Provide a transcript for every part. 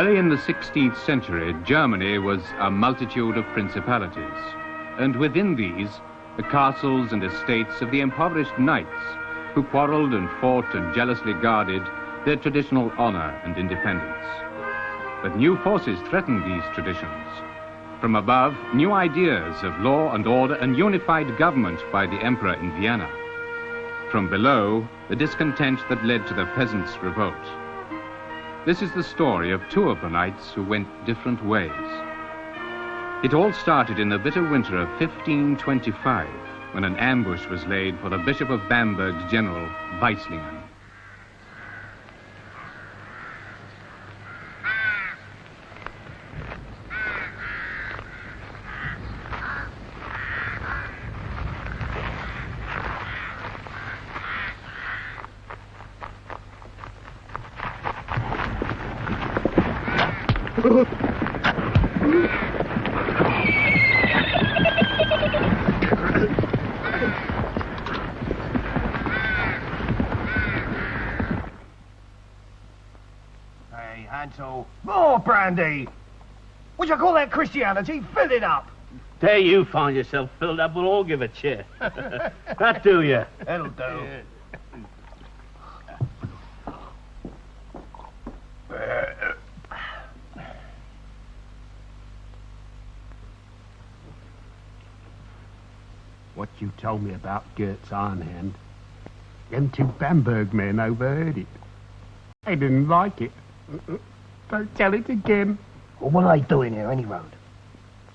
Early in the 16th century, Germany was a multitude of principalities, and within these, the castles and estates of the impoverished knights who quarreled and fought and jealously guarded their traditional honor and independence. But new forces threatened these traditions. From above, new ideas of law and order and unified government by the emperor in Vienna. From below, the discontent that led to the peasants' revolt. This is the story of two of the knights who went different ways. It all started in the bitter winter of 1525, when an ambush was laid for the Bishop of Bamberg's general, Weislingen. Hey, Hansel, more brandy! Would you call that Christianity? Fill it up! There you find yourself filled up, we'll all give a cheer. That do you? That'll do. Yeah. What you told me about Goethe's IRONHAND, them two Bamberg men overheard it. They didn't like it. Don't tell it again. Well, what are they doing here, any road?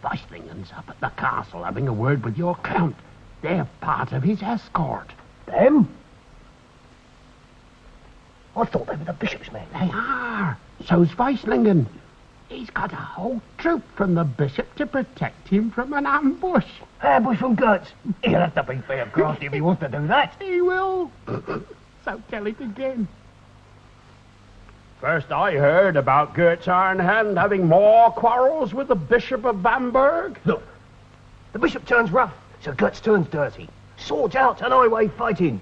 Weislingen's up at the castle having a word with your count. They're part of his escort. Them? I thought they were the bishop's men. They are. So's Weislingen. He's got a whole troop from the bishop to protect him from an ambush. Ambush from Goethe. He'll have to be fair crafty if he wants to do that. He will. So tell it again. First I heard about Goethe's IRONHAND having more quarrels with the Bishop of Bamberg. Look, the bishop turns rough, so Goethe turns dirty. Swords out and highway fighting.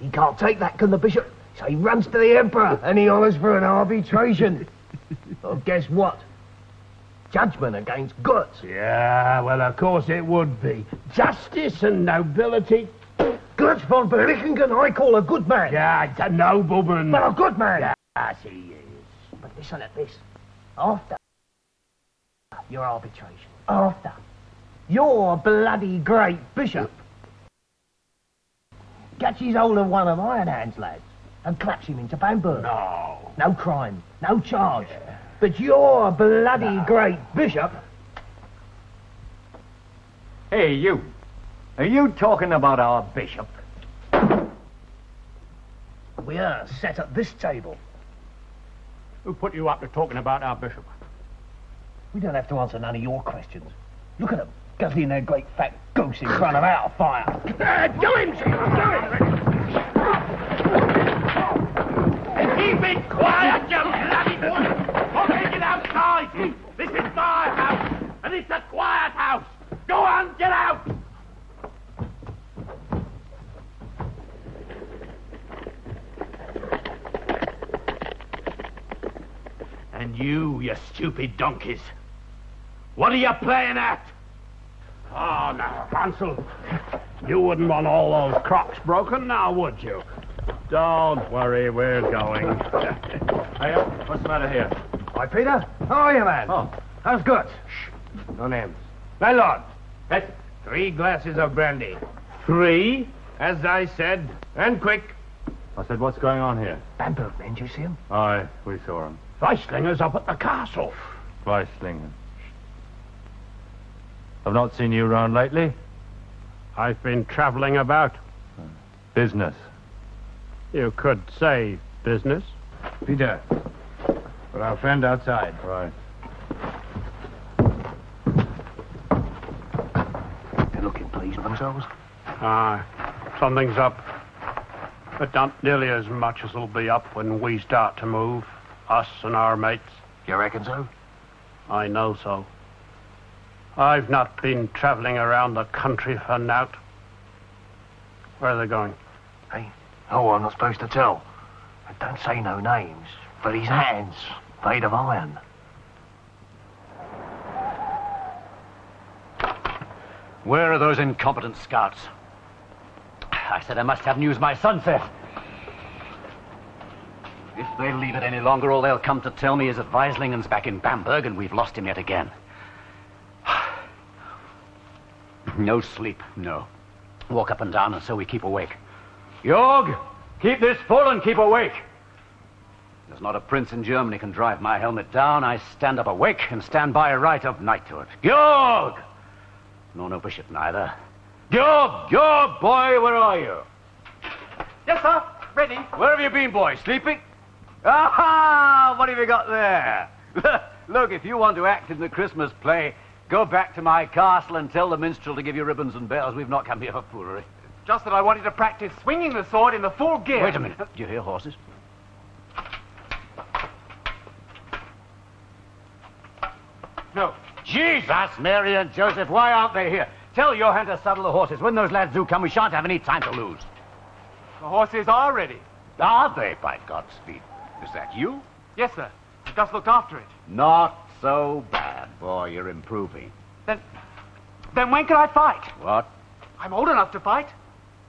He can't take that, can the bishop? So he runs to the emperor and he honours for an arbitration. Well, guess what? Judgment against Goethe. Yeah, well, of course it would be. Justice and nobility. Gotz von Berlichingen, I call a good man. Yeah, it's a nobleman. But a good man. Yes, he is. But listen at this. After your arbitration, after your bloody great bishop catches hold of one of IRONHAND's lads and claps him into Bamberg. No. No crime, no charge. Yeah. But your bloody great bishop... Hey, you. Are you talking about our bishop? We are sat at this table. Who put you up to talking about our bishop? We don't have to answer none of your questions. Look at them, guzzling their great fat goose in front of our fire. Do him, Keep it quiet, you bloody boy! I'll take it outside! This is my house, and it's a quiet house! Go on, get out! And you stupid donkeys! What are you playing at? Oh, now, Hansel, you wouldn't want all those crocks broken now, would you? Don't worry, we're going. Hey, what's the matter here? Hi, Peter. How are you, man? Oh. How's Goethe? Shh. No names. My lord, 3 glasses of brandy. 3? As I said, and quick. I said, what's going on here? Bamberg men, do you see him? Aye, we saw him. Weislinger's up at the castle. Weislingen. I've not seen you around lately. I've been traveling about. Business. You could say business. Peter, put our friend outside. Right. They're looking pleased with themselves. Something's up. But not nearly as much as it'll be up when we start to move. Us and our mates. You reckon so? I know so. I've not been traveling around the country for naught. Where are they going? Hey? Oh, I'm not supposed to tell. And don't say no names. But his hands. Fate of iron. Where are those incompetent scouts? I said I must have news by sunset. If they leave it any longer, all they'll come to tell me is that Weislingen's back in Bamberg and we've lost him yet again. No sleep, no. Walk up and down and so we keep awake. Jorg, keep this full and keep awake. There's not a prince in Germany can drive my helmet down. I stand up awake and stand by right of knighthood. Jorg! No bishop neither. Jorg, boy, where are you? Yes, sir. Ready. Where have you been, boy? Sleeping? Ah, what have you got there? Look, if you want to act in the Christmas play, go back to my castle and tell the minstrel to give you ribbons and bells. We've not come here for foolery. Just that I wanted to practice swinging the sword in the full gear. Wait a minute. Do you hear horses? No. Jesus, Mary and Joseph, why aren't they here? Tell Johann to saddle the horses. When those lads do come, we shan't have any time to lose. The horses are ready. Are they, by God's speed? Is that you? Yes, sir. I just looked after it. Not so bad, boy. You're improving. Then when can I fight? What? I'm old enough to fight.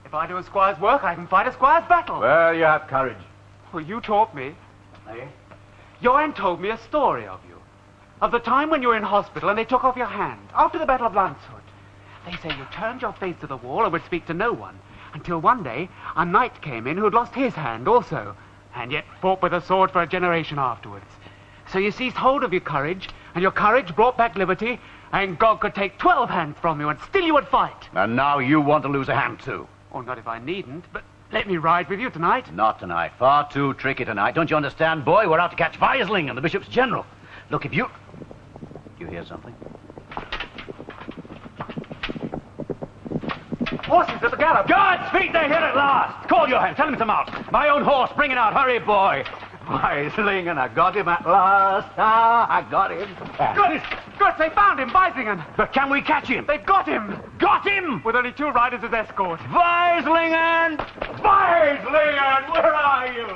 If I do a squire's work, I can fight a squire's battle. Well, you have courage. Well, you taught me. Eh? Johann told me a story of you. Of the time when you were in hospital and they took off your hand, after the Battle of Landshut. They say you turned your face to the wall and would speak to no one, until one day a knight came in who had lost his hand also, and yet fought with a sword for a generation afterwards. So you seized hold of your courage, and your courage brought back liberty, and God could take 12 hands from you, and still you would fight. And now you want to lose a hand, too. Oh, not if I needn't, but let me ride with you tonight. Not tonight. Far too tricky tonight. Don't you understand, boy? We're out to catch Weislingen, the bishop's general. Look, if you... You hear something? Horses at the gallop. God's feet, they're here at last. Call Johann, tell him to mount. My own horse, bring it out. Hurry, boy. Weislingen, I got him at last. Ah, I got him. Good, they found him, Weisslingen. But can we catch him? They've got him. Got him! With only 2 riders as escort. Weislingen! Weislingen, where are you?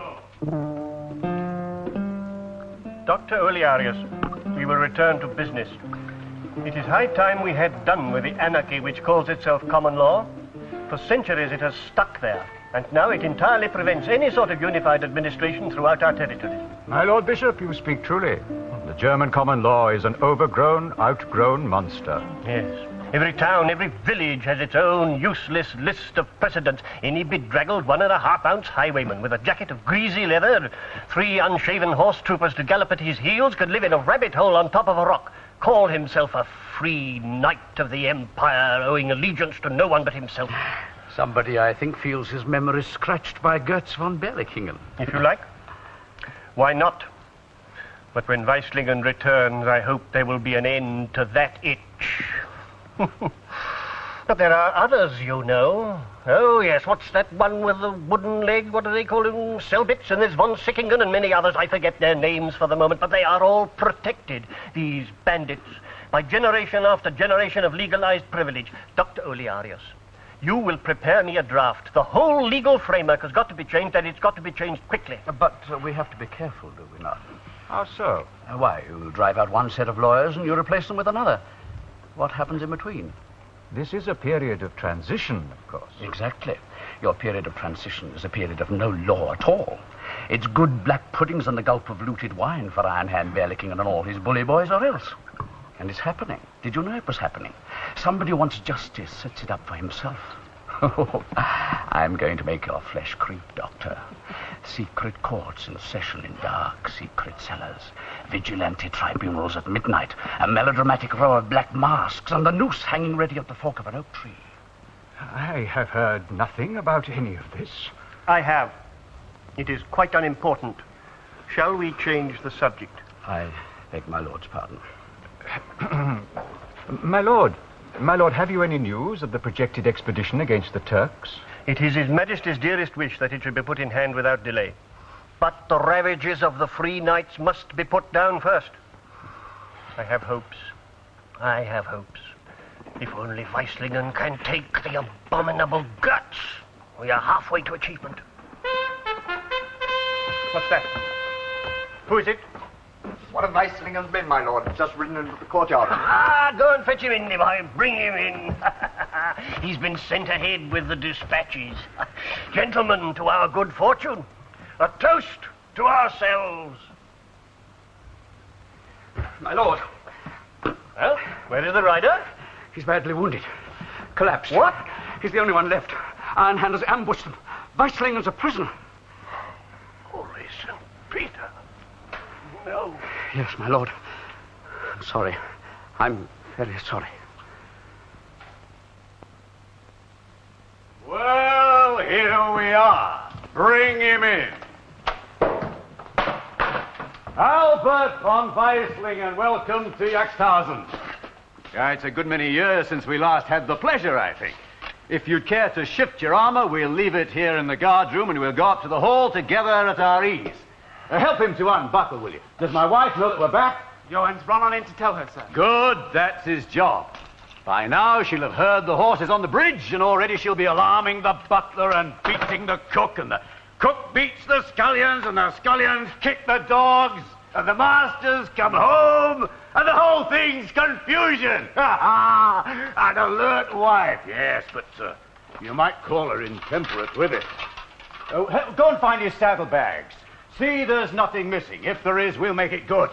Dr. Olearius, we will return to business. It is high time we had done with the anarchy which calls itself common law. For centuries it has stuck there, and now it entirely prevents any sort of unified administration throughout our territories. My Lord Bishop, you speak truly. The German common law is an overgrown, outgrown monster. Yes. Every town, every village has its own useless list of precedents. Any bedraggled 1.5-ounce highwayman with a jacket of greasy leather, 3 unshaven horse troopers to gallop at his heels could live in a rabbit hole on top of a rock, call himself a free knight of the empire, owing allegiance to no one but himself. Somebody, I think, feels his memory scratched by Gotz von Berlichingen. If you like. Why not? But when Weislingen returns, I hope there will be an end to that itch. But there are others, you know. Oh, yes, what's that one with the wooden leg? What do they call him? Selbitz, and there's von Sickingen and many others. I forget their names for the moment, but they are all protected, these bandits, by generation after generation of legalized privilege. Dr. Olearius, you will prepare me a draft. The whole legal framework has got to be changed, and it's got to be changed quickly. But we have to be careful, do we not? How so? Why, you drive out one set of lawyers and you replace them with another. What happens in between? This is a period of transition, of course. Exactly. Your period of transition is a period of no law at all. It's good black puddings and the gulp of looted wine for IRONHAND Berlichingen and all his bully boys, or else. And it's happening. Did you know it was happening? Somebody who wants justice sets it up for himself. I'm going to make your flesh creep, Doctor. Secret courts in session in dark, secret cellars. Vigilante tribunals at midnight. A melodramatic row of black masks and the noose hanging ready at the fork of an oak tree. I have heard nothing about any of this. I have. It is quite unimportant. Shall we change the subject? I beg my lord's pardon. My Lord, have you any news of the projected expedition against the Turks? It is His Majesty's dearest wish that it should be put in hand without delay. But the ravages of the Free Knights must be put down first. I have hopes. I have hopes. If only Weislingen can take the abominable guts, we are halfway to achievement. What's that? Who is it? one of Weislingen's men, my lord. Just ridden into the courtyard. Ah, go and fetch him in, Levi. Bring him in. He's been sent ahead with the dispatches. Gentlemen, to our good fortune. A toast to ourselves. My lord. Well, where is the rider? He's badly wounded. Collapsed. What? He's the only one left. Ironhand has ambushed them. Weislingen's a prisoner. Holy St. Peter. No. Yes, my lord. I'm sorry. I'm very sorry. Well, here we are. Bring him in. Albert von Weislingen, welcome to Yaxthausen. Yeah, it's a good many years since we last had the pleasure, I think. If you'd care to shift your armor, we'll leave it here in the guard room and we'll go up to the hall together at our ease. Help him to unbuckle, will you? Does my wife know that we're back? Johann's run on in to tell her, sir. Good, that's his job. By now she'll have heard the horses on the bridge and already she'll be alarming the butler and beating the cook, and the cook beats the scullions and the scullions kick the dogs and the masters come home and the whole thing's confusion. An alert wife, yes, but you might call her intemperate with it. Oh, go and find your saddlebags. See there's nothing missing. If there is, we'll make it good.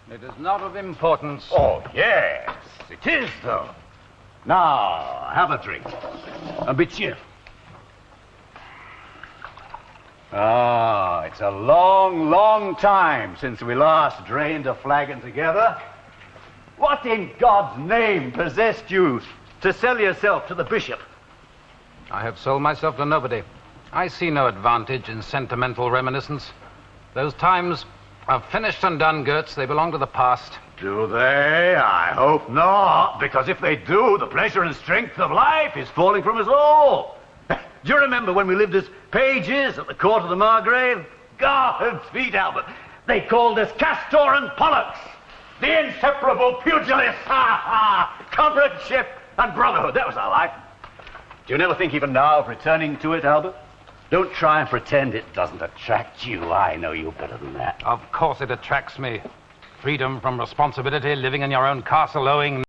It is not of importance. Oh, yes, it is, though. Now, have a drink. And be cheerful. Ah, it's a long, long time since we last drained a flagon together. What in God's name possessed you to sell yourself to the bishop? I have sold myself to nobody. I see no advantage in sentimental reminiscence. Those times are finished and done, Goetz. They belong to the past. Do they? I hope not, because if they do, the pleasure and strength of life is falling from us all. Do you remember when we lived as pages at the court of the Maigret? God's feet, Albert. They called us Castor and Pollux, the inseparable pugilists. Comradeship and brotherhood, that was our life. Do you never think even now of returning to it, Albert? Don't try and pretend it doesn't attract you. I know you better than that. Of course it attracts me. Freedom from responsibility, living in your own castle, owing